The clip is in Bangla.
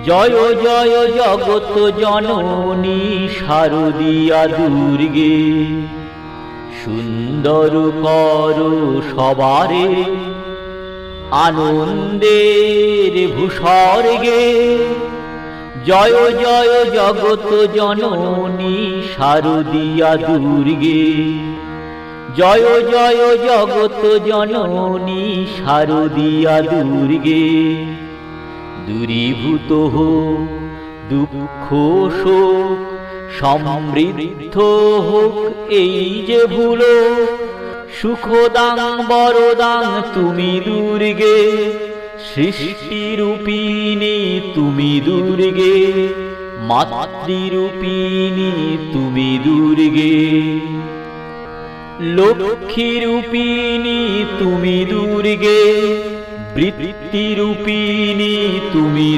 জয় জয় জগৎ জননী শারদিয়া দুর্গে, সুন্দর করো সবারে আনন্দের ভূস্বর্গে। জয় জয় জগৎ জননী শারদিয়া দুর্গে, জয় জয় জগৎ জননী শারদিয়া দুর্গে। দূরীভূত হোক দুঃখ শোক, সমৃদ্ধ হোক এই যে ভুলো। সুখদাং বরদাং তুমি দুর্গে, সৃষ্টিরূপিণী তুমি দুর্গে, মাতৃরূপিণী তুমি দুর্গে। লক্ষ্মীরূপিণী তুমি দুর্গে, বৃত্তিরূপিণী তুমি